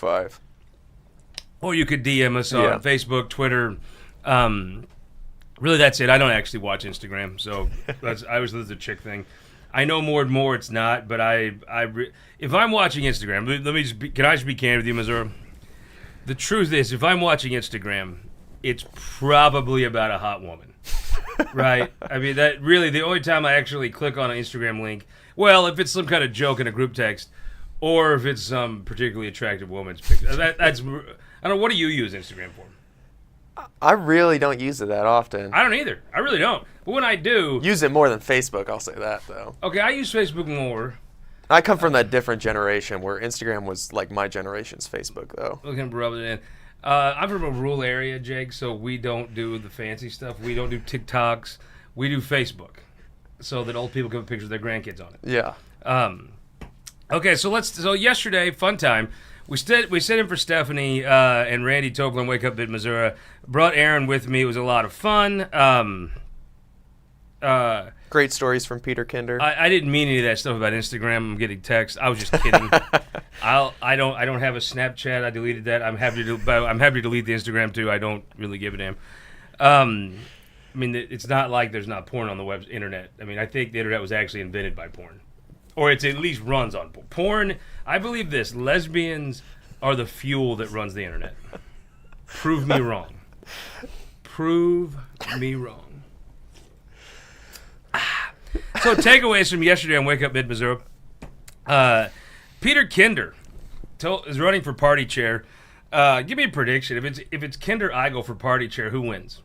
5. Or you could DM us on Facebook, Twitter. Really, that's it. I don't actually watch Instagram, so I always do the chick thing. I know more and more it's not, but if I'm watching Instagram, can I just be candid with you, Missouri? The truth is, if I'm watching Instagram, it's probably about a hot woman, right? I mean, that really the only time I actually click on an Instagram link, well, if it's some kind of joke in a group text, or if it's some particularly attractive woman's picture. That's I don't know. What do you use Instagram for? I really don't use it that often. I don't either. I really don't. But when I do... Use it more than Facebook, I'll say that, though. Okay, I use Facebook more. I come from that different generation where Instagram was like my generation's Facebook, though. We can rub it in. I'm from a rural area, Jake, so we don't do the fancy stuff. We don't do TikToks. We do Facebook so that old people can have pictures of their grandkids on it. Yeah. Okay, so yesterday, fun time. We set in for Stephanie and Randy Toplan, Wake Up Bit Missouri. Brought Aaron with me. It was a lot of fun. Great stories from Peter Kinder. I didn't mean any of that stuff about Instagram. I'm getting text. I was just kidding. I don't have a Snapchat. I deleted that. I'm happy to delete the Instagram too. I don't really give a damn. I mean, it's not like there's not porn on the internet. I mean, I think the internet was actually invented by porn. Or it at least runs on porn. I believe this. Lesbians are the fuel that runs the internet. Prove me wrong. Prove me wrong. So takeaways from yesterday on Wake Up Mid Missouri. Peter Kinder is running for party chair. Give me a prediction. If it's Kinder Eigel for party chair, who wins?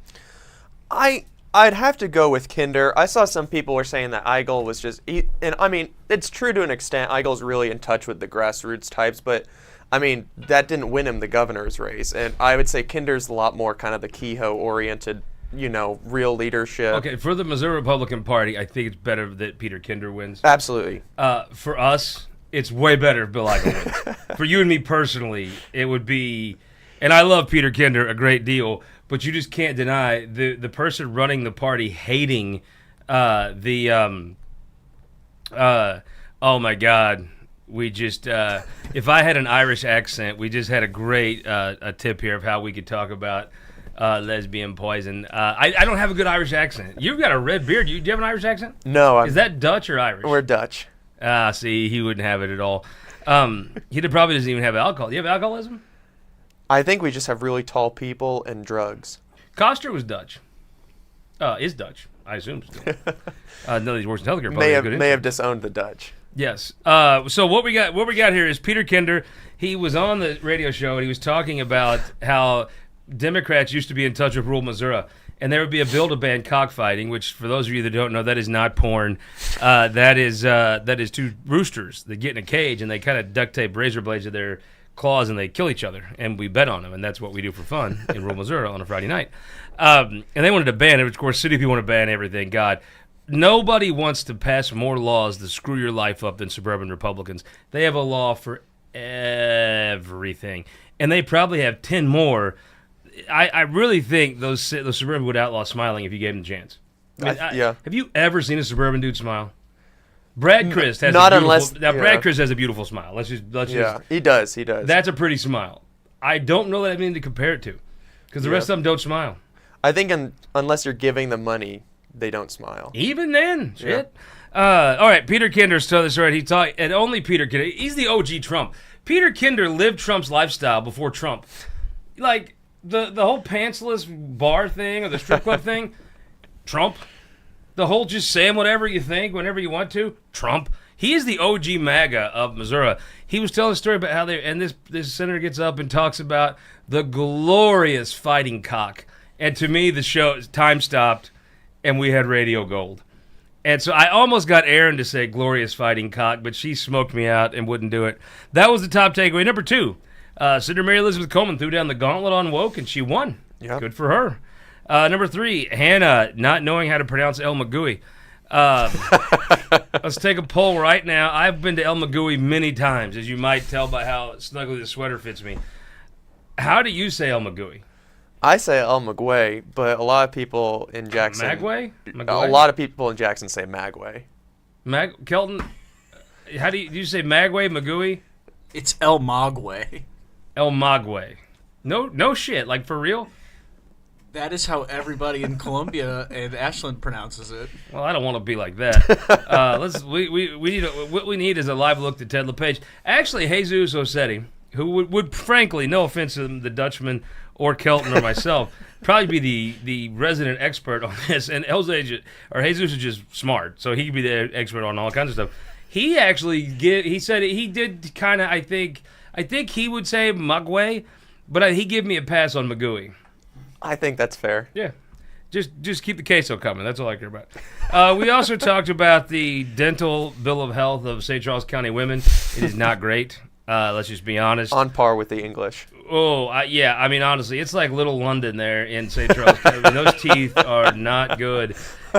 I'd have to go with Kinder. I saw some people were saying that Eigel was just, and I mean, it's true to an extent. Eigel's really in touch with the grassroots types, but I mean, that didn't win him the governor's race. And I would say Kinder's a lot more kind of the Kehoe-oriented, real leadership. Okay, for the Missouri Republican Party, I think it's better that Peter Kinder wins. Absolutely. For us, it's way better if Bill Eigel wins. For you and me personally, it would be, and I love Peter Kinder a great deal, but you just can't deny the person running the party hating oh my God, we just if I had an Irish accent, we just had a great a tip here of how we could talk about lesbian poison. I don't have a good Irish accent. You've got a red beard. Do you have an Irish accent? No. Is that Dutch or Irish? We're Dutch. See, he wouldn't have it at all. He probably doesn't even have alcohol. Do you have alcoholism? I think we just have really tall people and drugs. Coster was Dutch. Is Dutch, I assume. Still. None of these works in healthcare. May have disowned the Dutch. Yes. So what we got here is Peter Kinder. He was on the radio show and he was talking about how Democrats used to be in touch with rural Missouri, and there would be a bill to ban cockfighting, which for those of you that don't know, that is not porn. That is two roosters that get in a cage and they kind of duct tape razor blades to their claws and they kill each other, and we bet on them, and that's what we do for fun in rural Missouri on a Friday night. And they wanted to ban it. Of course, city people want to ban everything. God, nobody wants to pass more laws to screw your life up than suburban Republicans. They have a law for everything, and they probably have 10 more. I really think those suburban would outlaw smiling if you gave them the chance. I mean, yeah. Have you ever seen a suburban dude smile? Brad Christ has Brad Christ has a beautiful smile. Let's just he does. That's a pretty smile. I don't know that I mean to compare it to, because the rest of them don't smile. I think unless you're giving them money, they don't smile. Even then, shit. All right, Peter Kinder's told this right. He talked, and only Peter Kinder. He's the OG Trump. Peter Kinder lived Trump's lifestyle before Trump. Like the whole pantsless bar thing or the strip club thing, Trump. The whole just saying whatever you think whenever you want to, Trump. He is the OG MAGA of Missouri. He was telling a story about how this senator gets up and talks about the glorious fighting cock. And to me, the show time stopped, and we had radio gold. And so I almost got Erin to say glorious fighting cock, but she smoked me out and wouldn't do it. That was the top takeaway. Number 2, Senator Mary Elizabeth Coleman threw down the gauntlet on woke, and she won. Yep. Good for her. Number 3, Hannah not knowing how to pronounce El Magui. Let's take a poll right now. I've been to El Magui many times, as you might tell by how snugly the sweater fits me. How do you say El Magui? I say El Magway, but a lot of people in Jackson... Magway? A lot of people in Jackson say Magway. Kelton, how do you say Magway, Magui? It's El Magway. El Maguey. No shit. Like, for real? That is how everybody in Colombia and Ashland pronounces it. Well, I don't want to be like that. What we need is a live look to Ted LePage. Actually, Jesus Ossetti, who would frankly, no offense to the Dutchman or Kelton or myself, probably be the resident expert on this. And Jesus is just smart, so he could be the expert on all kinds of stuff. He actually he said he did kind of. I think he would say Maguey, but he gave me a pass on Magui. I think that's fair. Yeah. Just keep the queso coming. That's all I care about. We also talked about the dental bill of health of St. Charles County women. It is not great. Let's just be honest. On par with the English. Oh, yeah. I mean, honestly, it's like Little London there in St. Charles County. I mean, those teeth are not good.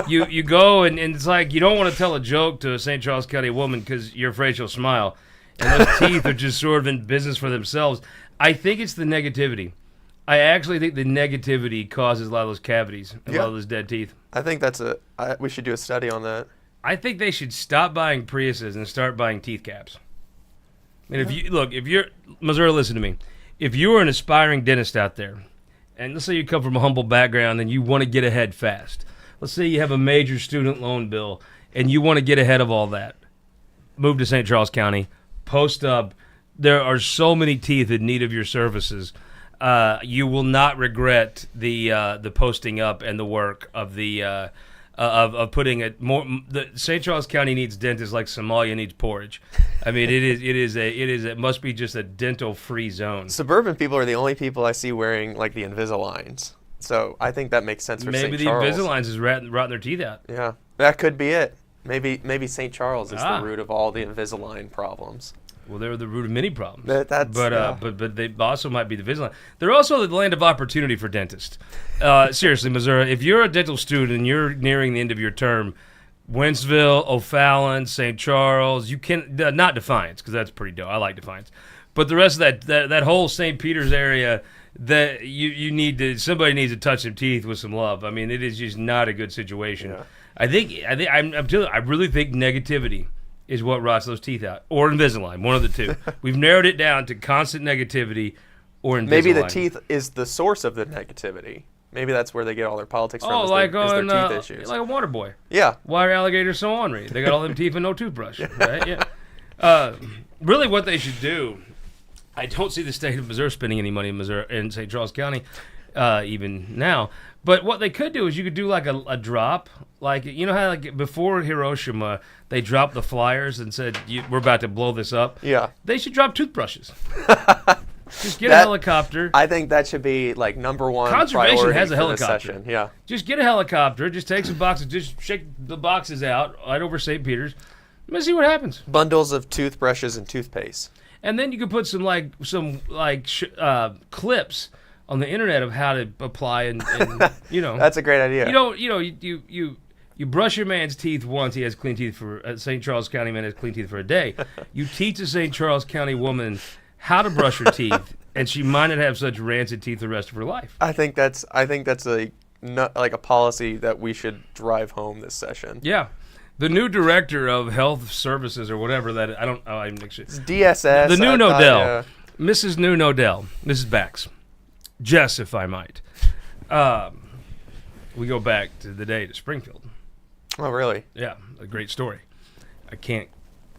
You go and it's like you don't want to tell a joke to a St. Charles County woman because you're afraid she'll smile. And those teeth are just sort of in business for themselves. I think it's the negativity. I actually think the negativity causes a lot of those cavities and a lot of those dead teeth. I think we should do a study on that. I think they should stop buying Priuses and start buying teeth caps. And if you're Missouri, listen to me. If you're an aspiring dentist out there, and let's say you come from a humble background and you want to get ahead fast. Let's say you have a major student loan bill and you want to get ahead of all that. Move to St. Charles County, post up. There are so many teeth in need of your services. You will not regret the posting up and the work of the of putting it more. The St. Charles County needs dentists like Somalia needs porridge. I mean, it must be just a dental free zone. Suburban people are the only people I see wearing like the Invisaligns, so I think that makes sense for St. Charles. Maybe the Invisaligns is rotting their teeth out. Yeah, that could be it. Maybe St. Charles is the root of all the Invisalign problems. Well, they're the root of many problems. But they also might be the Invisalign. They're also the land of opportunity for dentists. Seriously, Missouri, if you're a dental student and you're nearing the end of your term, Wentzville, O'Fallon, St. Charles, you can not Defiance because that's pretty dope. I like Defiance, but the rest of that whole St. Peter's area, that somebody needs to touch some teeth with some love. I mean, it is just not a good situation. Yeah. I really think negativity is what rots those teeth out, or Invisalign, one of the two. We've narrowed it down to constant negativity or Invisalign. Maybe the teeth is the source of the negativity. Maybe that's where they get all their politics from. Is their teeth issues. Like a water boy. Yeah. Why are alligators so ornery? They got all them teeth and no toothbrush, right? Yeah. Really, what they should do. I don't see the state of Missouri spending any money in St. Charles County, even now. But what they could do is you could do like a drop, like you know how like before Hiroshima they dropped the flyers and said we're about to blow this up. Yeah. They should drop toothbrushes. Just get a helicopter. I think that should be like number one. Conservation has a helicopter. Yeah. Just get a helicopter. Just take some boxes. Just shake the boxes out right over St. Peter's. Let's see what happens. Bundles of toothbrushes and toothpaste. And then you could put some clips on the internet of how to apply and you know. That's a great idea. You brush your man's teeth once, he has clean teeth for St. Charles County man has clean teeth for a day. You teach a St. Charles County woman how to brush her teeth, and she might not have such rancid teeth the rest of her life. I think that's a policy that we should drive home this session. Yeah. The new director of health services or whatever that I'm actually it's DSS. The new Nodell. Mrs. New Nodell. Mrs. Bax. Jess, if I might. We go back to the day to Springfield. Oh, really? Yeah, a great story. I can't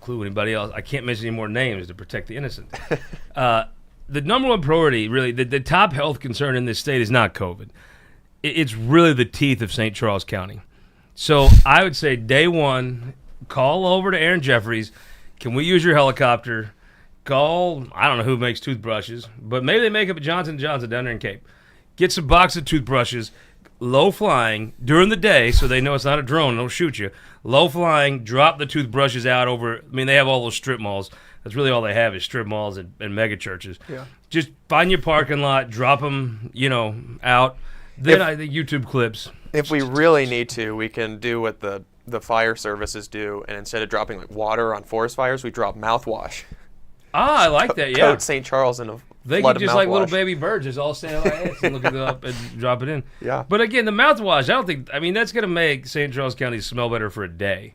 clue anybody else. I can't mention any more names to protect the innocent. The number one priority, really, the top health concern in this state is not COVID. It's really the teeth of St. Charles County. So I would say day one, call over to Aaron Jeffries. Can we use your helicopter? Call, I don't know who makes toothbrushes, but maybe they make up at Johnson & Johnson down there in Cape. Get some box of toothbrushes, low flying during the day so they know it's not a drone, don't shoot you. Low flying, drop the toothbrushes out over, they have all those strip malls. That's really all they have is strip malls and mega churches. Yeah. Just find your parking lot, drop them, out. Then I think YouTube clips. If we really need to, we can do what the fire services do, and instead of dropping like water on forest fires, we drop mouthwash. Ah, I like that, yeah. Coat St. Charles in a They flood can of just mouthwash. like little baby birds, just all stand on their heads and look it up and drop it in. Yeah. But again, the mouthwash, I don't think, that's going to make St. Charles County smell better for a day.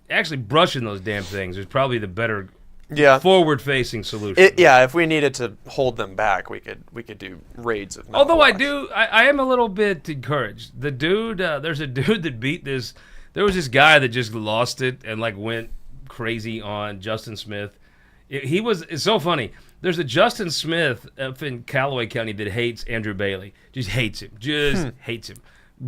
Actually brushing those damn things is probably the better Yeah. forward-facing solution. Yeah, if we needed to hold them back, we could do raids of. Although mouthwash. I am a little bit encouraged. The dude, there's a dude that beat this. There was this guy that just lost it and like went crazy on Justin Smith. It's so funny. There's a Justin Smith up in Callaway County that hates Andrew Bailey. Just hates him. Hates him.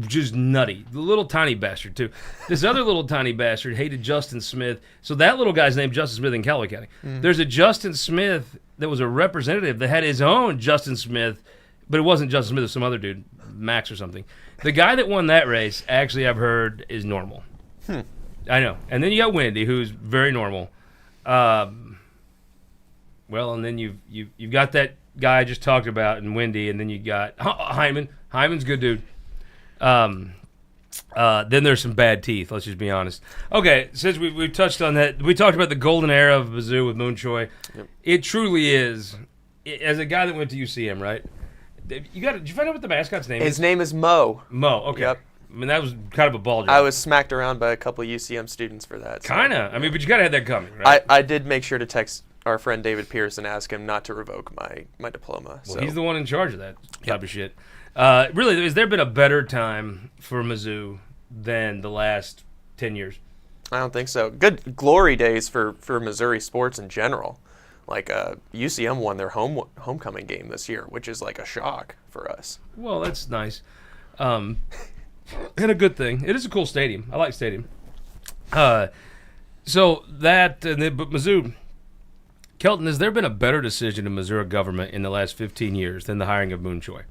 Just nutty. The little tiny bastard, too. This other little tiny bastard hated Justin Smith. So that little guy's named Justin Smith in Callaway County. There's a Justin Smith that was a representative that had his own Justin Smith, but it wasn't Justin Smith, it was some other dude, Max or something. The guy that won that race, actually, I've heard, is normal. I know. And then you got Wendy, who's very normal. Well, and then you've got that guy I just talked about, and Wendy, and then you got Hyman. Hyman's a good dude. Then there's some bad teeth. Let's just be honest. Okay, since we've touched on that, we talked about the golden era of Mizzou with Moon Choi. Yep. It truly is. As a guy that went to UCM, right? Did you find out what the mascot's name is? His name is Mo. Mo. Okay. Yep. I mean, that was kind of a ball job. I was smacked around by a couple of UCM students for that. So. Kind of. I mean, but you got to have that coming, right? I did make sure to text our friend David Pierce and ask him not to revoke my diploma. Well, he's the one in charge of that type of shit. Really, has there been a better time for Mizzou than the last 10 years? I don't think so. Good glory days for Missouri sports in general. Like UCM won their homecoming game this year, which is like a shock for us. Well, that's nice. And a good thing. It is a cool stadium. I like stadium. So that, but Mizzou, Kelton, has there been a better decision in Missouri government in the last 15 years than the hiring of Moon Choi?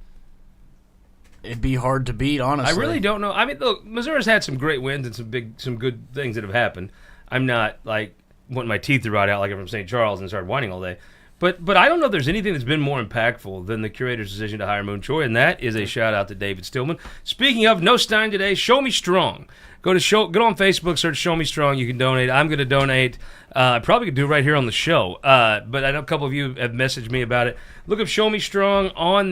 It'd be hard to beat, honestly. I really don't know. I mean, look, Missouri's had some great wins and some good things that have happened. I'm not like wanting my teeth to rot out like I'm from St. Charles and start whining all day. But I don't know if there's anything that's been more impactful than the curator's decision to hire Moon Choi, and that is a shout-out to David Stillman. Speaking of, no Stein today, Show Me Strong. Go on Facebook, search Show Me Strong. You can donate. I'm going to donate. I probably could do it right here on the show, but I know a couple of you have messaged me about it. Look up Show Me Strong on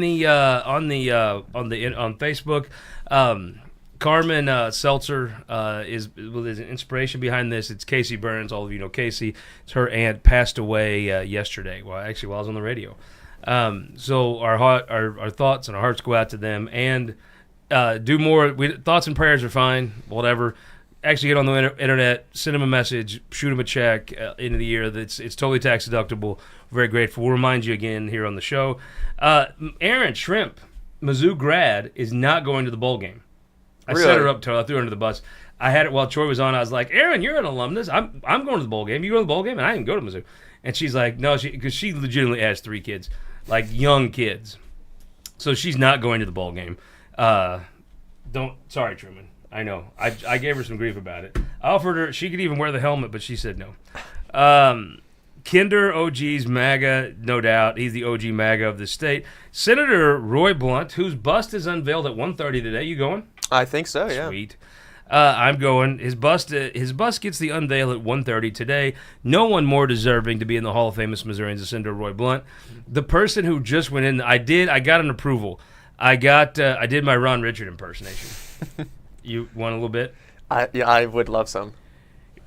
Facebook. Carmen Seltzer is an inspiration behind this. It's Casey Burns. All of you know Casey. It's her aunt passed away yesterday. Well, actually, while I was on the radio. So our thoughts and our hearts go out to them. And do more. Thoughts and prayers are fine. Whatever. Actually, get on the internet, send them a message, shoot them a check into the year. It's totally tax deductible. Very grateful. We'll remind you again here on the show. Aaron Shrimp, Mizzou grad, is not going to the bowl game. I set her up to. I threw her under the bus. I had it while Troy was on. I was like, Aaron, you're an alumnus. I'm going to the bowl game. You go to the bowl game? And I didn't go to Mizzou. And she's like, no, because she legitimately has 3 kids, like young kids. So she's not going to the bowl game. Sorry, Truman. I know. I gave her some grief about it. I offered her, she could even wear the helmet, but she said no. Kinder, OG's MAGA, no doubt. He's the OG MAGA of the state. Senator Roy Blunt, whose bust is unveiled at 1:30 today. You going? I think so, yeah. Sweet. I'm going. His bust gets the unveil at 1:30 today. No one more deserving to be in the Hall of Famous Missourians than Senator Roy Blunt. The person who just went in, I got an approval. I did my Ron Richard impersonation. You want a little bit? I would love some.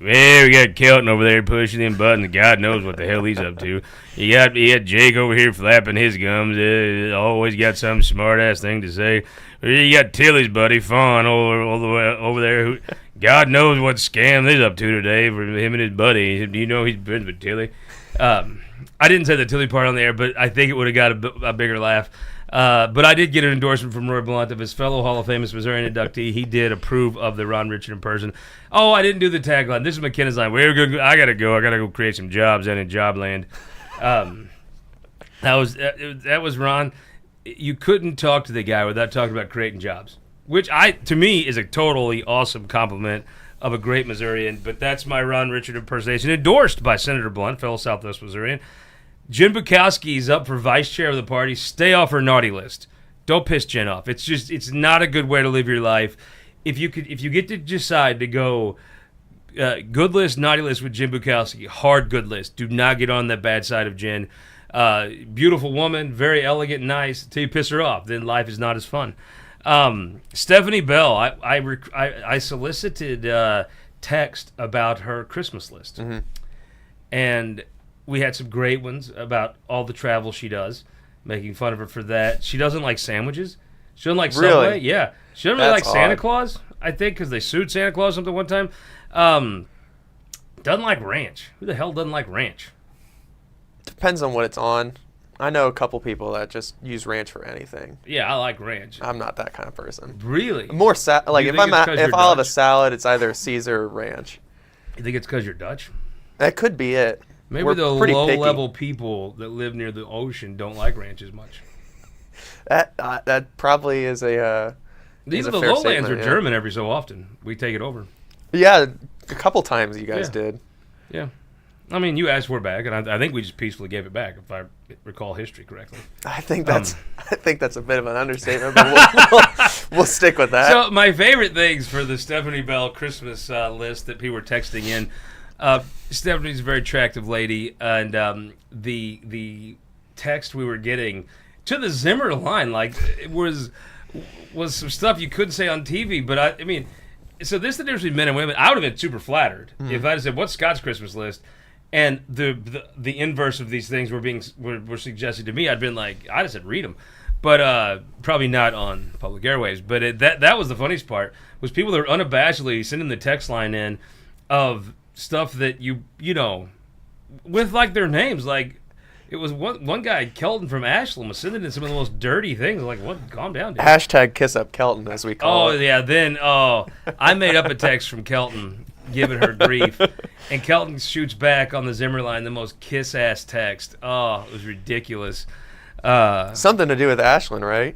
Well, we got Kelton over there pushing them buttons. God knows what the hell he's up to. He had Jake over here flapping his gums. Always got some smart-ass thing to say. You got Tilly's buddy, Faughn, over there. Who, God knows what scam he's up to today for him and his buddy. Do you know he's friends with Tilly? I didn't say the Tilly part on the air, but I think it would have got a bigger laugh. But I did get an endorsement from Roy Blunt of his fellow Hall of Famous Missourian inductee. He did approve of the Ron Richard in person. Oh, I didn't do the tagline. This is McKenna's line. I gotta go create some jobs out in Jobland. That was Ron. You couldn't talk to the guy without talking about creating jobs, which to me is a totally awesome compliment of a great Missourian. But that's my Ron Richard impersonation, endorsed by Senator Blunt, fellow Southwest Missourian. Jen Bukowski's up for vice chair of the party. Stay off her naughty list. Don't piss Jen off. It's not a good way to live your life. If you get to decide to go good list, naughty list with Jen Bukowski, hard good list. Do not get on the bad side of Jen. Beautiful woman, very elegant, nice. Until you piss her off, then life is not as fun. Stephanie Bell, I solicited text about her Christmas list, and we had some great ones about all the travel she does, making fun of her for that. She doesn't like sandwiches. She doesn't like Really? Subway. Yeah. She doesn't really like That's Santa odd. Claus, I think, because they sued Santa Claus something one time. Doesn't like ranch. Who the hell doesn't like ranch? Depends on what it's on. I know a couple people that just use ranch for anything. Yeah, I like ranch. I'm not that kind of person. Really? More like You if think I'm it's at, 'cause if you're I'll have a Dutch? salad, it's either Caesar or ranch. You think it's because you're Dutch? That could be it. Maybe We're the pretty picky. low-level people that live near the ocean don't like ranch as much. That probably is a. is Even a the fair lowlands statement, are yeah. German every so often. We take it over. Yeah, a couple times you guys Yeah. did. Yeah. I mean, you asked for it back, and I think we just peacefully gave it back, if I recall history correctly. I think that's a bit of an understatement, but we'll stick with that. So my favorite things for the Stephanie Bell Christmas list that people were texting in. Stephanie's a very attractive lady, and the text we were getting to the Zimmer line, like, it was some stuff you couldn't say on TV. But I mean, so this is the difference between men and women. I would have been super flattered if I had said, "What's Scott's Christmas list?" And the inverse of these things were suggested to me. I'd been like, I just said read them, but probably not on public airwaves. But that was the funniest part, was people that were unabashedly sending the text line in of stuff that you know, with like their names. Like, it was one guy, Kelton from Ashland, was sending in some of the most dirty things. Like, what? Calm down, dude. Hashtag kiss up Kelton, as we call Oh it. yeah, then I made up a text from Kelton giving her grief, and Kelton shoots back on the Zimmer line the most kiss ass text. Oh, it was ridiculous. Something to do with Ashland, right?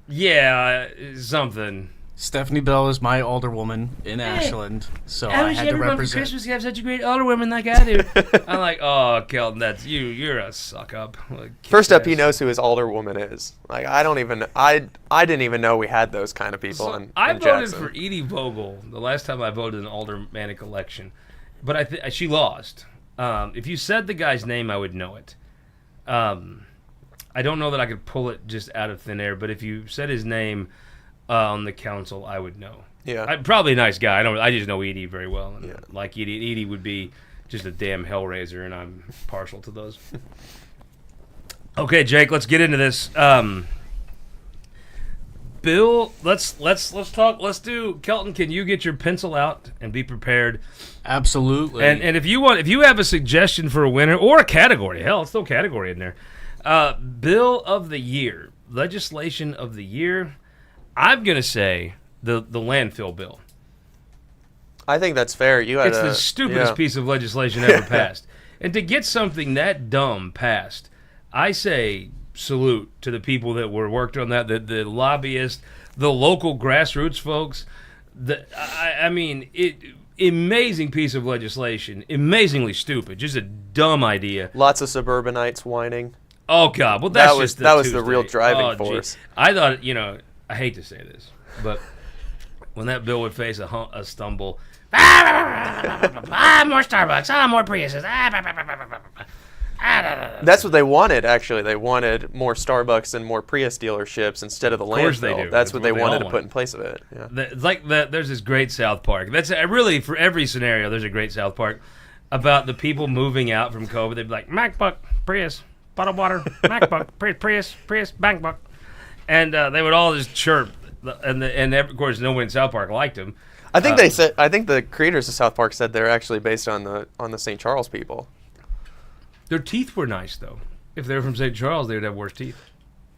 Yeah, something. Stephanie Bell is my alderwoman in Ashland, so I had to represent. You have such a great older women like I do. I'm like, oh, Kelton, that's you. You're a suck up. Like, First up, kiss he ass. knows who his alderwoman is. Like, I didn't even know we had those kind of people So in I in voted Jackson. for Edie Vogel the last time I voted in an aldermanic election, but she lost. If you said the guy's name, I would know it. I don't know that I could pull it just out of thin air, but if you said his name on the council, I would know. Yeah. Probably a nice guy. I just know Edie very well, and Yeah. like Edie. Edie would be just a damn hellraiser, and I'm partial to those. Okay, Jake, let's get into this. Bill, let's talk. Let's do Kelton. Can you get your pencil out and be prepared? Absolutely. And if you have a suggestion for a winner or a category, hell, let's throw a category in there. Bill of the year, legislation of the year. I'm gonna say the landfill bill. I think that's fair. It's the stupidest piece of legislation ever passed. And to get something that dumb passed, I say salute to the people that were worked on that, the lobbyists, the local grassroots folks. I mean, amazing piece of legislation, amazingly stupid, just a dumb idea. Lots of suburbanites whining. Oh God! Well, that's That was- just that was the Tuesday. real driving Oh, gee. force. I thought, I hate to say this, but when that bill would face a stumble, more Starbucks, more Priuses. That's what they wanted, actually. They wanted more Starbucks and more Prius dealerships instead of the landfill. course they do. That's what they all wanted to want. put in place of it. Yeah. It's like that. There's this great South Park. That's really for every scenario. There's a great South Park about the people moving out from COVID. They'd be like, MacBook, Prius, bottled water, MacBook, Prius, MacBook, and they would all just chirp. And of course, no one in South Park liked him. I think they said. I think the creators of South Park said they're actually based on the St. Charles people. Their teeth were nice though. If they were from St. Charles, they would have worse teeth.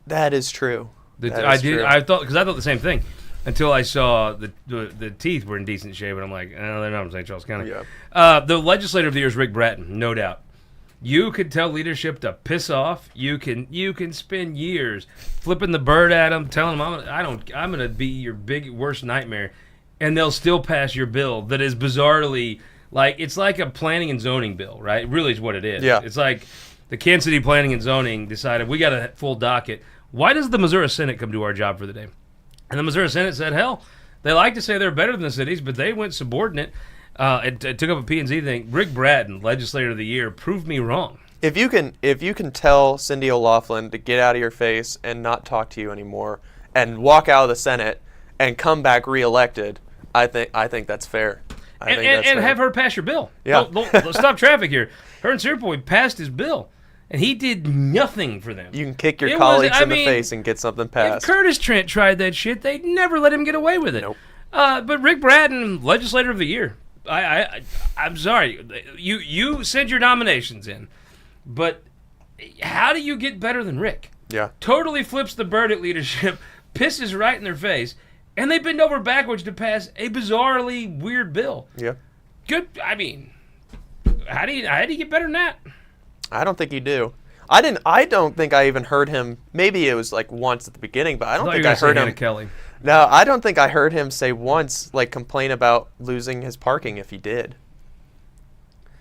That is true. I thought the same thing until I saw the teeth were in decent shape, and I'm like, oh, they're not from St. Charles County. Yeah. The legislator of the year is Rick Bratton, no doubt. You could tell leadership to piss off. You can spend years flipping the bird at them, telling them I'm gonna be your worst nightmare, and they'll still pass your bill that is bizarrely it's like a planning and zoning bill, right? It really is what it is. Yeah. It's like the Kansas City Planning and Zoning decided we got a full docket. Why does the Missouri Senate come do our job for the day? And the Missouri Senate said, hell, they like to say they're better than the cities, but they went subordinate. It took up a P&Z thing. Rick Bratton, legislator of the year, proved me wrong. If you can tell Cindy O'Loughlin to get out of your face and not talk to you anymore, and walk out of the Senate and come back reelected, I think that's fair. I think that's and fair. have her pass your bill. Yeah. Don't stop traffic here. Her and Superboy passed his bill, and he did nothing for them. You can kick your It was- colleagues I in mean, the face and get something If passed. Curtis Trent tried that shit, they'd never let him get away with it. Nope. But Rick Bratton, Legislator of the Year. I'm sorry. You send your nominations in, but how do you get better than Rick? Yeah. Totally flips the bird at leadership, pisses right in their face, and they bend over backwards to pass a bizarrely weird bill. Yeah. Good. I mean, how do you get better than that? I don't think you do. I don't think I even heard him. Maybe it was like once at the beginning, but I don't think I heard him. Kelly. No, I don't think I heard him say once, like, complain about losing his parking if he did.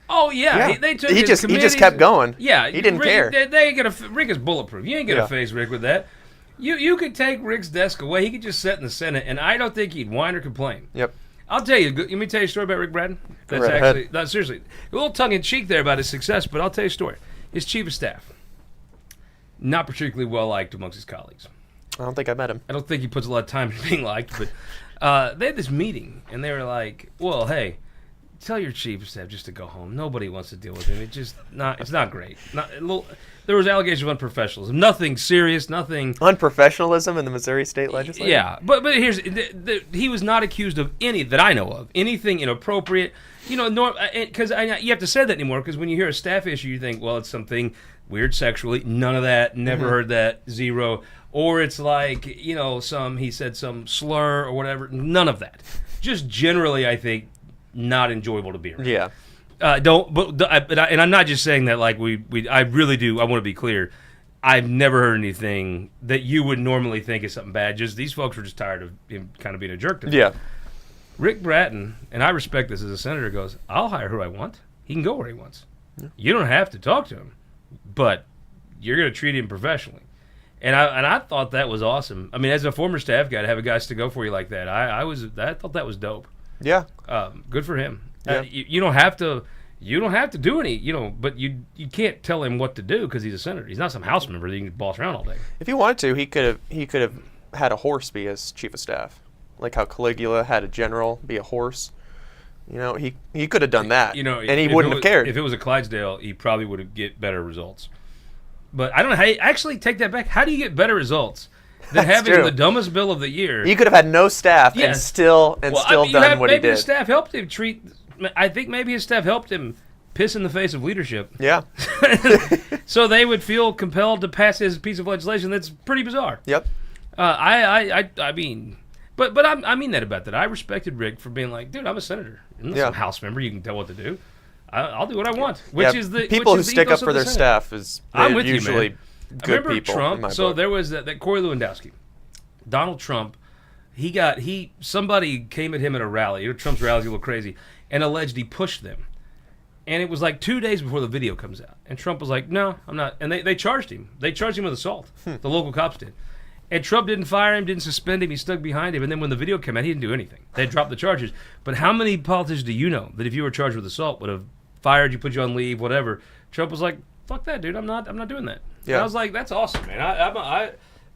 Oh yeah, Yeah. They took He his just committees- kept going. Yeah, He didn't Rick, care. They ain't gonna. Rick is bulletproof. You ain't gonna Yeah. face Rick with that. You could take Rick's desk away. He could just sit in the Senate, and I don't think he'd whine or complain. Yep. I'll tell you. Let me tell you a story about Rick Bratton. That's Right actually ahead. no, seriously a little tongue in cheek there about his success, but I'll tell you a story. His chief of staff, not particularly well liked amongst his colleagues. I don't think I met him. I don't think he puts a lot of time into being liked, but they had this meeting, and they were like, "Well, hey, tell your chief of staff just to go home. Nobody wants to deal with him. It's not great. There was allegations of unprofessionalism. Nothing serious. Nothing. Unprofessionalism in the Missouri State Legislature? Yeah, but here's he was not accused of any that I know of anything inappropriate. You know, because you have to say that anymore. Because when you hear a staff issue, you think, well, it's something weird sexually. None of that. Never heard that. Zero. Or it's like, you know, he said some slur or whatever. None of that. Just generally, I think, not enjoyable to be around. Yeah. And I'm not just saying that like I really do. I want to be clear. I've never heard anything that you would normally think is something bad. Just these folks were just tired of him kind of being a jerk to them. Yeah. Rick Bratton, and I respect this as a senator, goes, I'll hire who I want. He can go where he wants. Yeah. You don't have to talk to him, but you're going to treat him professionally. And I thought that was awesome. I mean, as a former staff guy, to have a guy stick go for you like that, I thought that was dope. Yeah. Good for him. Yeah. You don't have to. You don't have to do any. You know, but you can't tell him what to do because he's a senator. He's not some House member that you can boss around all day. If he wanted to, he could have had a horse be his chief of staff, like how Caligula had a general be a horse. You know, he could have done that. You know, and he wouldn't have cared. If it was a Clydesdale, he probably would have get better results. But I don't know how. Actually, take that back. How do you get better results than having true. the dumbest bill of the year? He could have had no staff and Yes. still done what he maybe his did. staff helped him treat. I think maybe his staff helped him piss in the face of leadership. Yeah. So they would feel compelled to pass his piece of legislation. That's pretty bizarre. Yep. I mean, but I mean that about that. I respected Rick for being like, dude, I'm a senator. I'm not some House member. You can tell what to do. I'll do what I want. Which is the people which who is the stick up ethos of for the their Senate. staff is I'm with you, usually man. good I remember people. Trump. In my So book. there was that Corey Lewandowski, Donald Trump. Somebody came at him at a rally. You know, Trump's rallies are a little crazy, and alleged he pushed them. And it was like 2 days before the video comes out. And Trump was like, no, I'm not. And they charged him. They charged him with assault. The local cops did. And Trump didn't fire him, didn't suspend him. He stuck behind him. And then when the video came out, he didn't do anything. They dropped the charges. But how many politicians do you know that if you were charged with assault would have fired you, put you on leave, whatever? Trump was like, fuck that, dude. I'm not doing that. Yeah. And I was like, that's awesome, man. I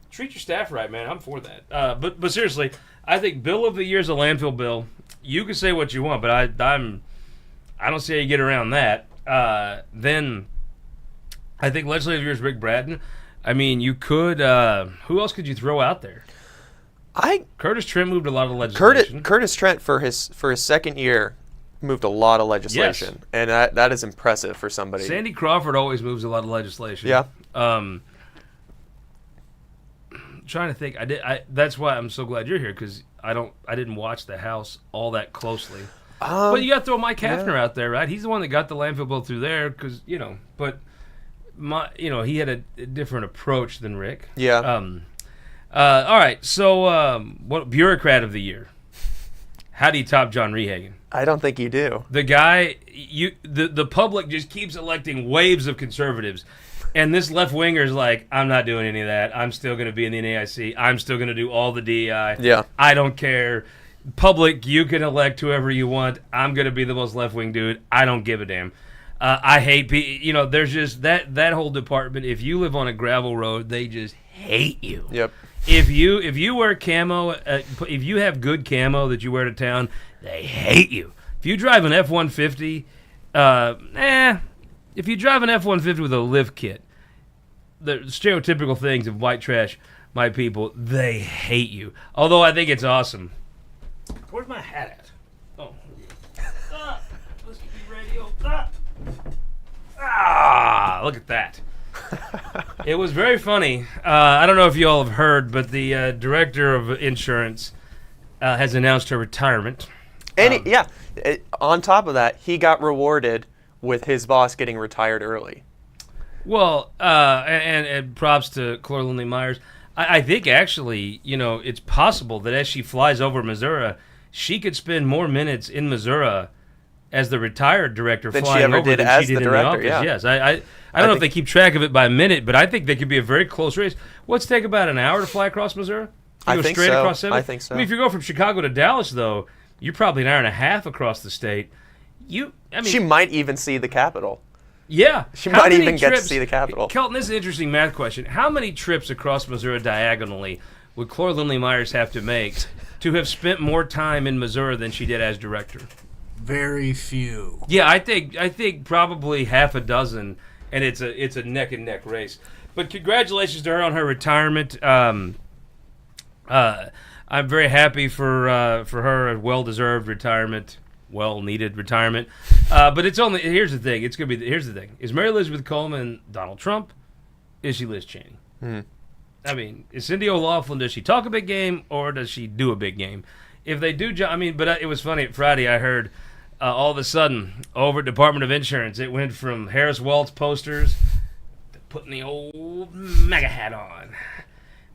treat your staff right, man. I'm for that. But seriously, I think bill of the year is a landfill bill. You can say what you want, but I don't see how you get around that. Then I think legislative year is Rick Bratton. I mean, you could. Who else could you throw out there? Curtis Trent moved a lot of legislation. Curtis Trent for his second year moved a lot of legislation, and that is impressive for somebody. Sandy Crawford always moves a lot of legislation. Yeah. Trying to think. That's why I'm so glad you're here because I didn't watch the House all that closely. But you got to throw Mike Hafner out there, right? He's the one that got the landfill bill through there because but he had a different approach than Rick. Yeah. All right. So, what bureaucrat of the year? How do you top John Rehagen? I don't think you do. The guy, the public just keeps electing waves of conservatives. And this left winger's like, I'm not doing any of that. I'm still going to be in the NAIC. I'm still going to do all the DEI. Yeah. I don't care. Public, you can elect whoever you want. I'm going to be the most left-wing dude. I don't give a damn. I hate people. There's just that whole department. If you live on a gravel road, they just hate you. Yep. If you wear camo, if you have good camo that you wear to town, they hate you. If you drive an F-150, if you drive an F-150 with a lift kit, the stereotypical things of white trash, my people, they hate you. Although I think it's awesome. Where's my hat at? Oh. Let's get the radio. Look at that. It was very funny. I don't know if you all have heard, but the director of insurance has announced her retirement. And on top of that, he got rewarded with his boss getting retired early. Well, and props to Clora Lindley Myers. I think actually, it's possible that as she flies over Missouri, she could spend more minutes in Missouri as the retired director than flying she ever over did than as she did the in director. the office. Yeah. Yes, I don't know if they keep track of it by minute, but I think they could be a very close race. What's it take about an hour to fly across Missouri? I think straight so. across 70? I think so. I mean, if you go from Chicago to Dallas, though, you're probably an hour and a half across the state. She might even see the Capitol. Yeah. She might even get to see the Capitol. Kelton, this is an interesting math question. How many trips across Missouri diagonally would Clora Lindley Myers have to make to have spent more time in Missouri than she did as director? Very few. Yeah, I think probably half a dozen, and it's a neck and neck race. But congratulations to her on her retirement. I'm very happy for her, a well-deserved retirement, well-needed retirement. But it's only here's the thing. Here's the thing. Is Mary Elizabeth Coleman Donald Trump? Is she Liz Cheney? I mean, is Cindy O'Loughlin? Does she talk a big game or does she do a big game? If they do, but it was funny. Friday, I heard all of a sudden over at Department of Insurance, it went from Harris Waltz posters to putting the old MAGA hat on.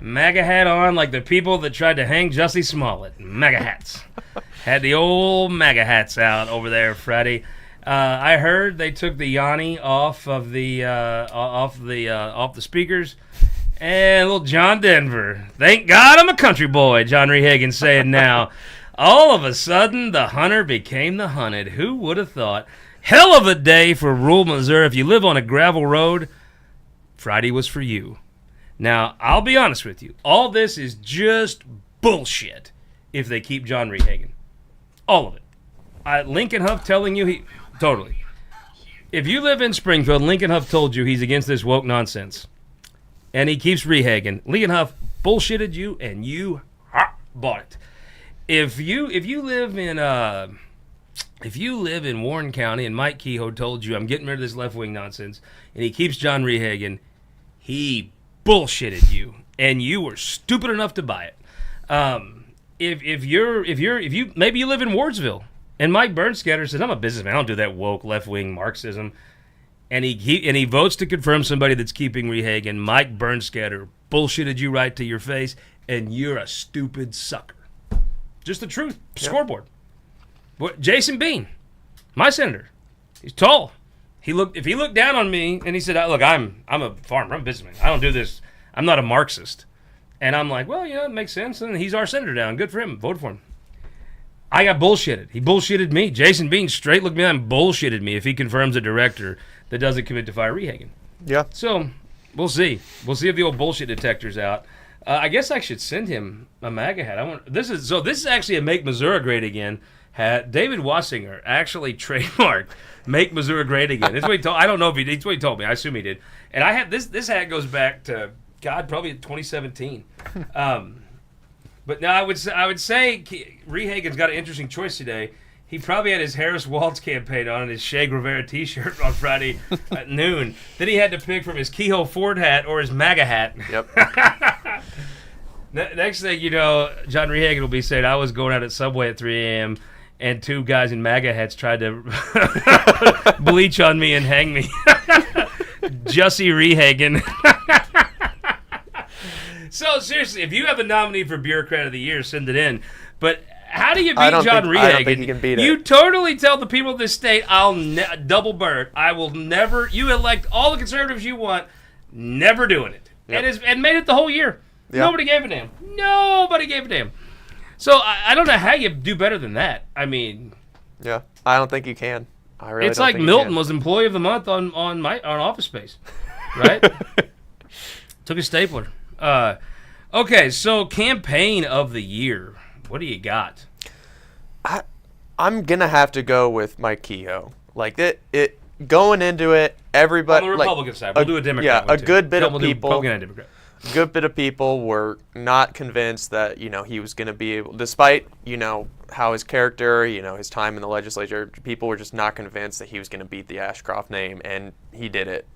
MAGA hat on, like the people that tried to hang Jussie Smollett. MAGA hats. Had the old MAGA hats out over there Friday. I heard they took the Yanni off the speakers. And little John Denver. Thank God I'm a country boy, John Rehagen saying now. All of a sudden, the hunter became the hunted. Who would have thought? Hell of a day for rural Missouri. If you live on a gravel road, Friday was for you. Now, I'll be honest with you. All this is just bullshit if they keep John Rehagen. All of it. Lincoln Huff telling you totally. If you live in Springfield, Lincoln Huff told you he's against this woke nonsense. And he keeps Rehagen. Lincoln Huff bullshitted you, and you bought it. If you live in Warren County and Mike Kehoe told you I'm getting rid of this left wing nonsense, and he keeps John Rehagen, he bullshitted you, and you were stupid enough to buy it. If you maybe you live in Wardsville, and Mike Bernskatter says I'm a businessman, I don't do that woke left wing Marxism. And he votes to confirm somebody that's keeping Rehagen. Mike Bernskatter bullshitted you right to your face, and you're a stupid sucker. Just the truth. Yep. Scoreboard. What? Jason Bean, my senator. He's tall. If he looked down on me and he said, "Look, I'm a farmer. I'm a businessman. I don't do this. I'm not a Marxist." And I'm like, "Well, it makes sense." And he's our senator now. Good for him. Voted for him. I got bullshitted. He bullshitted me. Jason Bean straight looked me down and bullshitted me if he confirms a director that doesn't commit to fire Rehagen. Yeah. So, we'll see. We'll see if the old bullshit detector's out. I guess I should send him a MAGA hat. This is actually a Make Missouri Great Again hat. David Wassinger actually trademarked Make Missouri Great Again. That's what he told. I don't know if he did. That's what he told me. I assume he did. And I have this hat goes back to probably 2017. But no, I would say Rehagen's got an interesting choice today. He probably had his Harris Waltz campaign on and his Che Guevara T-shirt on Friday at noon. Then he had to pick from his Kehoe Ford hat or his MAGA hat. Yep. Next thing you know, John Rehagen will be saying, I was going out at Subway at 3 a.m. and two guys in MAGA hats tried to bleach on me and hang me. Jussie Rehagen. So, seriously, if you have a nominee for Bureaucrat of the Year, send it in. But how do you beat John Rehagen? I don't think you can beat it. You totally tell the people of this state, double bird. I will never, you elect all the conservatives you want, never doing it. Yep. And made it the whole year. Yep. Nobody gave a damn. Nobody gave a damn. So, I don't know how you do better than that. I mean. Yeah, I don't think you can. I really it's don't like think Milton was Employee of the Month on Office Space. Right? Took a stapler. Okay, so campaign of the year. What do you got? I'm gonna have to go with Mike Kehoe. Like it going into it, everybody On the Republican side, we'll do a Democrat. Yeah, one a too. good bit No, of we'll do people. Republican and Democrat. Good bit of people were not convinced that he was going to be able, despite how his character, his time in the legislature, people were just not convinced that he was going to beat the Ashcroft name, and he did it,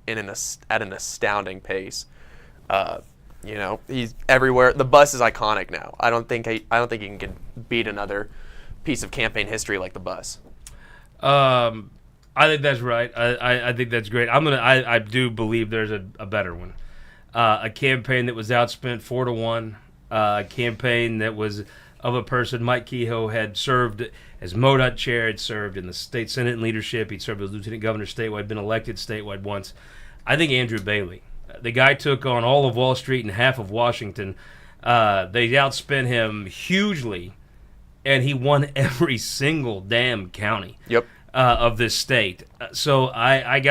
at an astounding pace. He's everywhere. The bus is iconic now. I don't think he can beat another piece of campaign history like the bus. I think that's right. I think that's great. I do believe there's a better one. A campaign that was outspent 4-1. A campaign that was of a person. Mike Kehoe had served as MoDOT chair. Had served in the state senate and leadership. He'd served as lieutenant governor statewide. Been elected statewide once. I think Andrew Bailey. The guy took on all of Wall Street and half of Washington. They outspent him hugely, and he won every single damn county. Yep. Of this state. So I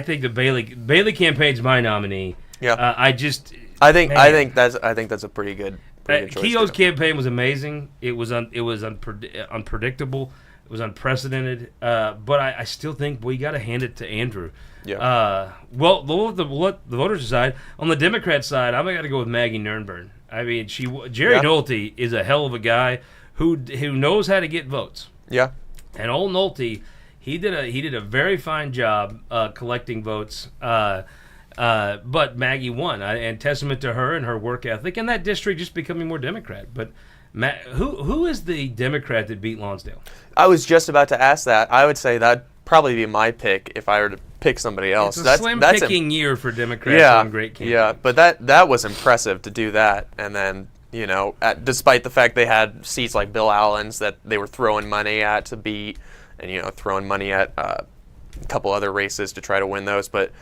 think the Bailey campaign's my nominee. Yeah. I think that's a pretty good choice. Kehoe's too. campaign was amazing. It was unpredictable. It was unprecedented. But I still think we got to hand it to Andrew. Yeah. We'll let the voters decide. On the Democrat side, I'm got to go with Maggie Nernberg. I mean, Jerry Nolte is a hell of a guy who knows how to get votes. Yeah. And old Nolte, he did a very fine job collecting votes, but Maggie won, and testament to her and her work ethic, and that district just becoming more Democrat. But who is the Democrat that beat Lonsdale? I was just about to ask that. I would say that'd probably be my pick if I were to pick somebody else. It's a slim picking year for Democrats on great campaigns. Yeah, but that was impressive to do that, and then. Despite the fact they had seats like Bill Allen's that they were throwing money at to beat, and throwing money at a couple other races to try to win those, but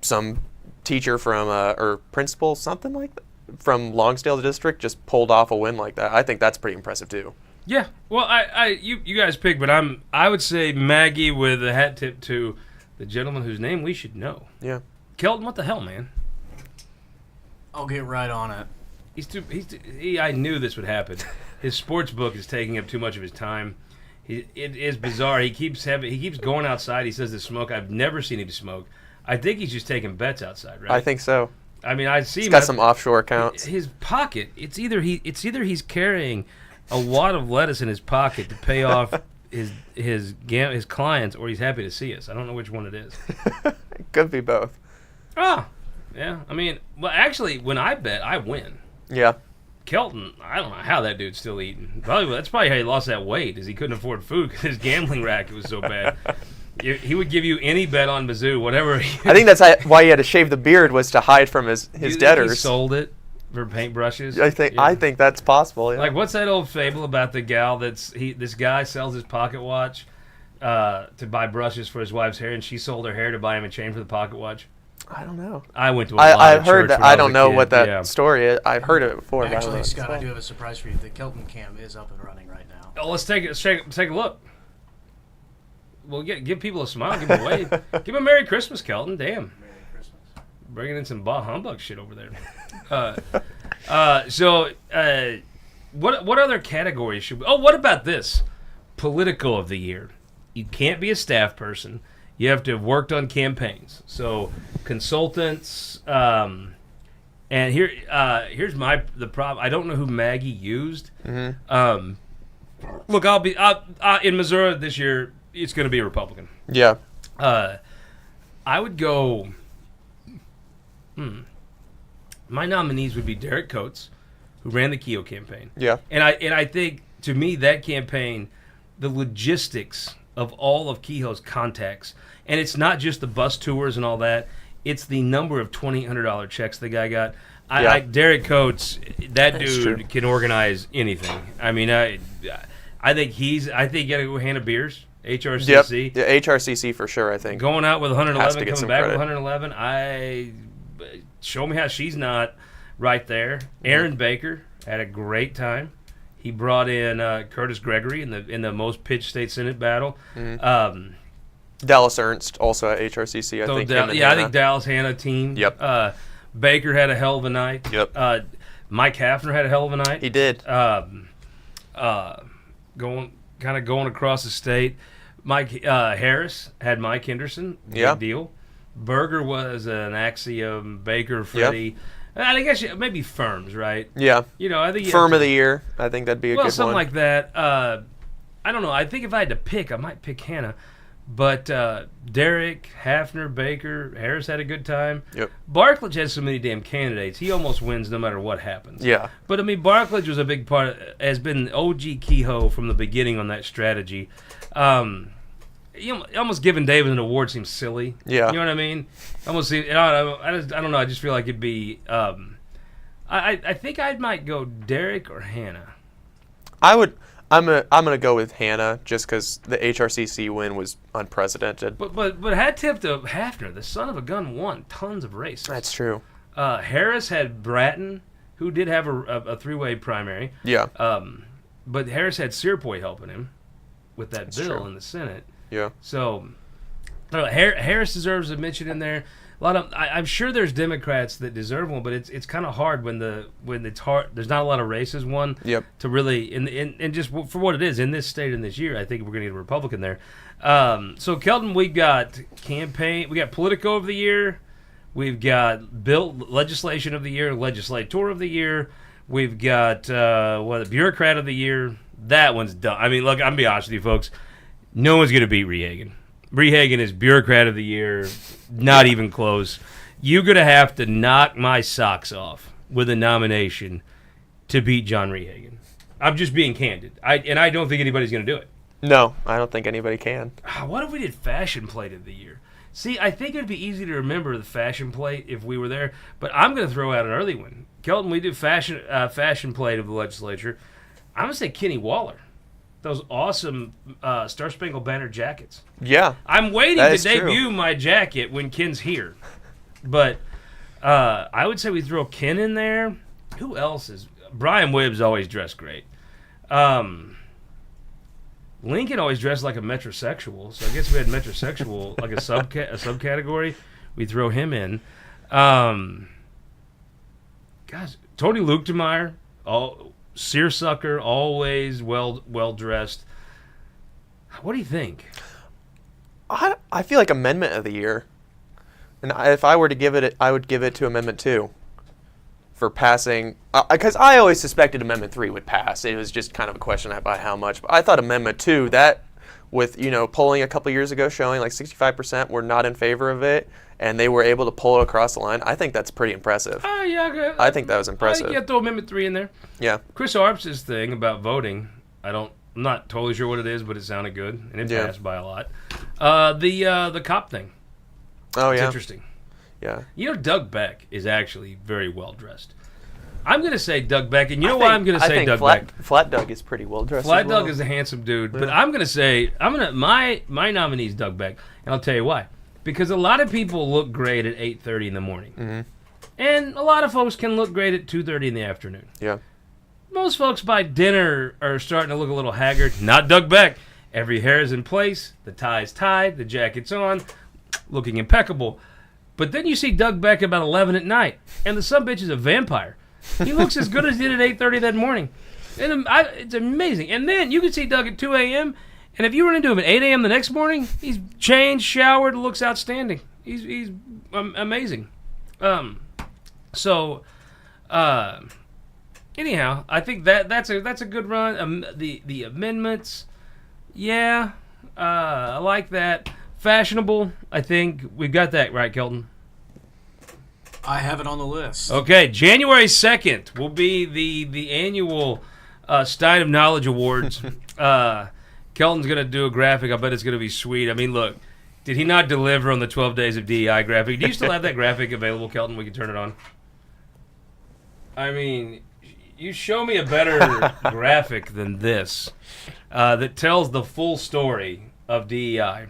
some teacher from or principal something like that from Lonsdale district just pulled off a win like that. I think that's pretty impressive too. Yeah, well, you guys pick, but I would say Maggie with a hat tip to the gentleman whose name we should know. Yeah, Kelton, what the hell, man? I'll get right on it. I knew this would happen. His sports book is taking up too much of his time. It is bizarre. He keeps going outside. He says to smoke. I've never seen him smoke. I think he's just taking bets outside, right? I think so. I mean, I see He's him got some offshore accounts. His pocket. It's either he's carrying a wad of lettuce in his pocket to pay off his clients, or he's happy to see us. I don't know which one it is. It could be both. Oh, yeah. I mean, well, actually, when I bet, I win. Yeah. Kelton, I don't know how that dude's still eating. That's probably how he lost that weight, is he couldn't afford food because his gambling racket was so bad. He would give you any bet on Mizzou, whatever. I think that's why he had to shave the beard, was to hide from his debtors. He sold it for paintbrushes. I think that's possible. Yeah. Like, what's that old fable about the gal this guy sells his pocket watch to buy brushes for his wife's hair, and she sold her hair to buy him a chain for the pocket watch? I don't know. I went to a I've heard that. I don't know kid. what that story is. I've heard it before. Actually, Scott, I do have a surprise for you. The Kelton Cam is up and running right now. Oh, let's take a look. Well, give people a smile, give them a wave. Give them a Merry Christmas, Kelton. Damn. Merry Christmas. Bringing in some bah humbug shit over there. So, what other categories should we... Oh, what about this? Political of the year. You can't be a staff person. You have to have worked on campaigns. So, consultants, and here's the problem. I don't know who Maggie used. Mm-hmm. Look, in Missouri this year, it's going to be a Republican. Yeah. I would go... My nominees would be Derek Coates, who ran the Kehoe campaign. Yeah. And I think, to me, that campaign, the logistics of all of Kehoe's contacts, and it's not just the bus tours and all that, it's the number of $2,800 checks the guy got. Derek Coates, that dude can organize anything. I mean, I think you got to go hand of beers, HRCC. Yep. Yeah, HRCC for sure, I think. Going out with 111, coming back credit. with 111, show me how she's not right there. Aaron Baker had a great time. He brought in Curtis Gregory in the most pitched state senate battle. Mm-hmm. Dallas Ernst also at HRCC. I think. I think Dallas Hannah team. Yep. Baker had a hell of a night. Yep. Mike Hafner had a hell of a night. He did. going across the state. Mike Harris had Mike Henderson. Big deal. Berger was an Axiom. Baker, Freddie. I guess maybe Firms, right? Yeah. I think Firm of the year. I think that'd be a good one. Well, something like that. I don't know. I think if I had to pick, I might pick Hannah. But Derek, Hafner, Baker, Harris had a good time. Yep. Barklage has so many damn candidates. He almost wins no matter what happens. Yeah. But, Barklage was a big part, has been OG Kehoe from the beginning on that strategy. Almost giving David an award seems silly. Yeah. You know what I mean? I don't know. I just feel like it'd be. I think I might go Derek or Hannah. I'm gonna go with Hannah just because the HRCC win was unprecedented. But hat tip to Hafner, the son of a gun, won tons of races. That's true. Harris had Bratton, who did have a three-way primary. Yeah. But Harris had Searpoy helping him with that That's bill true. in the Senate. Yeah. So, I don't know, Harris deserves a mention in there. I'm sure there's Democrats that deserve one, but it's kind of hard when it's hard. There's not a lot of races won. Yep. To really and just for what it is in this state and this year, I think we're going to get a Republican there. So Kelton, we got campaign, we got Politico of the year, we've got bill legislation of the year, legislator of the year, we've got bureaucrat of the year. That one's done. I mean, look, I'm gonna be honest with you, folks. No one's going to beat Rehagen. Rehagen is bureaucrat of the year, not even close. You're going to have to knock my socks off with a nomination to beat John Rehagen. I'm just being candid. I don't think anybody's going to do it. No, I don't think anybody can. What if we did fashion plate of the year? See, I think it'd be easy to remember the fashion plate if we were there, but I'm going to throw out an early one. Kelton, we do fashion plate of the legislature. I'm going to say Kenny Waller. Those awesome Star Spangled Banner jackets. Yeah. I'm waiting that to debut my jacket when Ken's here. But I would say we throw Ken in there. Who else is... Brian Wibb's always dressed great. Lincoln always dressed like a metrosexual, so I guess we had metrosexual, like a subcategory. We throw him in. Gosh, Tony Luchtenmeyer, seersucker, always well dressed. What do you think? I feel like Amendment of the Year, and if I were to give it, I would give it to Amendment 2 for passing. Because I always suspected Amendment 3 would pass. It was just kind of a question about how much. But I thought Amendment 2, that with polling a couple years ago showing like 65% were not in favor of it, and they were able to pull it across the line. I think that's pretty impressive. Yeah, okay. I think that was impressive. I think you have to throw Amendment 3 in there. Yeah. Chris Arps' thing about voting, I'm not totally sure what it is, but it sounded good, and it passed by a lot. The cop thing. Oh, it's yeah. interesting. Yeah. Doug Beck is actually very well dressed. I'm going to say Doug Beck, and why I'm going to say Doug Beck? Flat Doug is pretty well dressed. Flat Doug is a handsome dude, but I'm going to say my nominee is Doug Beck, and I'll tell you why. Because a lot of people look great at 8:30 in the morning, and a lot of folks can look great at 2:30 in the afternoon. Yeah. Most folks by dinner are starting to look a little haggard. Not Doug Beck. Every hair is in place, the tie's tied, the jacket's on, looking impeccable. But then you see Doug Beck about 11 at night, and the sumbitch is a vampire. He looks as good as he did at 8:30 that morning. And it's amazing. And then you can see Doug at 2 a.m., and if you run into him at 8 a.m. the next morning, he's changed, showered, looks outstanding. He's amazing. Anyhow, I think that's a good run. The amendments, yeah, I like that. Fashionable, I think we've got that right, Kelton. I have it on the list. Okay, January 2nd will be the annual Stein of Knowledge Awards. Kelton's going to do a graphic. I bet it's going to be sweet. I mean, look, did he not deliver on the 12 Days of DEI graphic? Do you still have that graphic available, Kelton? We can turn it on. I mean, you show me a better graphic than this that tells the full story of DEI.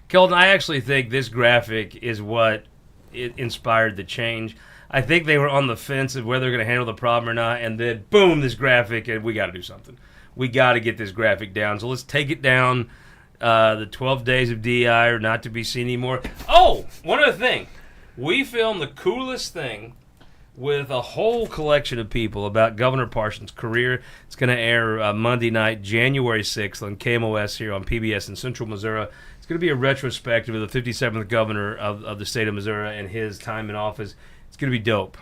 Kelton, I actually think this graphic is what inspired the change. I think they were on the fence of whether they're going to handle the problem or not, and then, boom, this graphic, and we got to do something. We got to get this graphic down. So let's take it down. The 12 Days of DEI are not to be seen anymore. Oh, one other thing. We filmed the coolest thing with a whole collection of people about Governor Parsons' career. It's going to air Monday night, January 6th on KMOS here on PBS in Central Missouri. It's going to be a retrospective of the 57th governor of the state of Missouri and his time in office. It's going to be dope.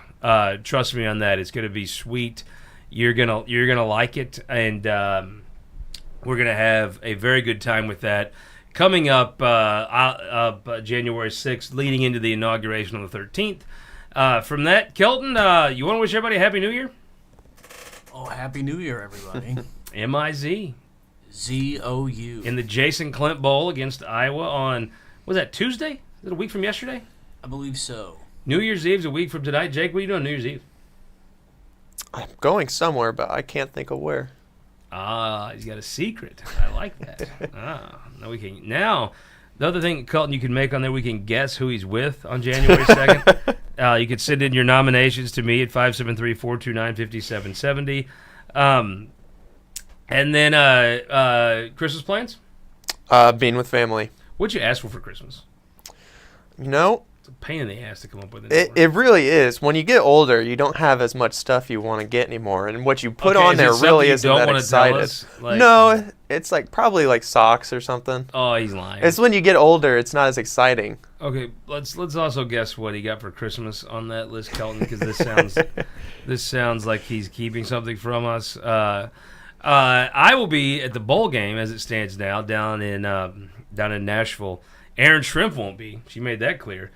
Trust me on that. It's going to be sweet. You're gonna like it, and we're gonna have a very good time with that. Coming up January 6th, leading into the inauguration on the 13th. From that, Kelton, you want to wish everybody a Happy New Year? Oh, Happy New Year, everybody. M-I-Z. Z-O-U. In the Jason Clint Bowl against Iowa on, was that Tuesday? Is it a week from yesterday? I believe so. New Year's Eve's a week from tonight. Jake, what are you doing New Year's Eve? I'm going somewhere, but I can't think of where. He's got a secret. I like that. No, we can now. The other thing, Colton, you can make on there, we can guess who he's with on January 2nd. You can send in your nominations to me at 573-429-5770. And then Christmas plans? Being with family. What'd you ask for Christmas? You know, it's a pain in the ass to come up with it really is. When you get older, you don't have as much stuff you want to get anymore, and what you put on there really isn't that excited. No, it's like probably like socks or something. Oh, he's lying. It's when you get older, it's not as exciting. Okay, let's also guess what he got for Christmas on that list, Kelton, because this sounds like he's keeping something from us. I will be at the bowl game as it stands now down in Nashville. Aaron Shrimp won't be. She made that clear.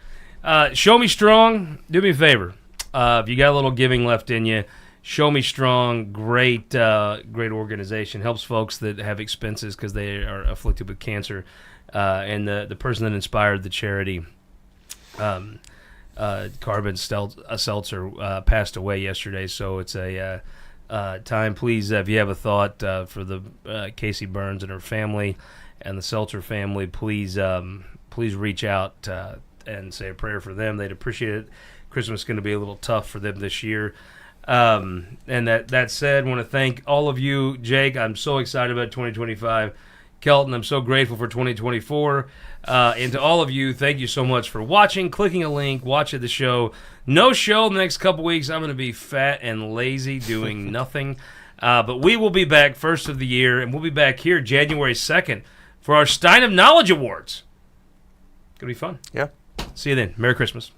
Show Me Strong. Do me a favor. If you got a little giving left in you, Show Me Strong. Great organization. Helps folks that have expenses because they are afflicted with cancer. And the person that inspired the charity, Carbon Seltzer, passed away yesterday. So it's a time. Please, if you have a thought for the Casey Burns and her family and the Seltzer family, please reach out and say a prayer for them. They'd appreciate it. Christmas is going to be a little tough for them this year. And that said, I want to thank all of you. Jake, I'm so excited about 2025. Kelton, I'm so grateful for 2024. And to all of you, thank you so much for watching, clicking a link, watching the show. No show in the next couple weeks. I'm going to be fat and lazy doing nothing. But we will be back first of the year, and we'll be back here January 2nd for our Stein of Knowledge Awards. It's going to be fun. Yeah. See you then. Merry Christmas.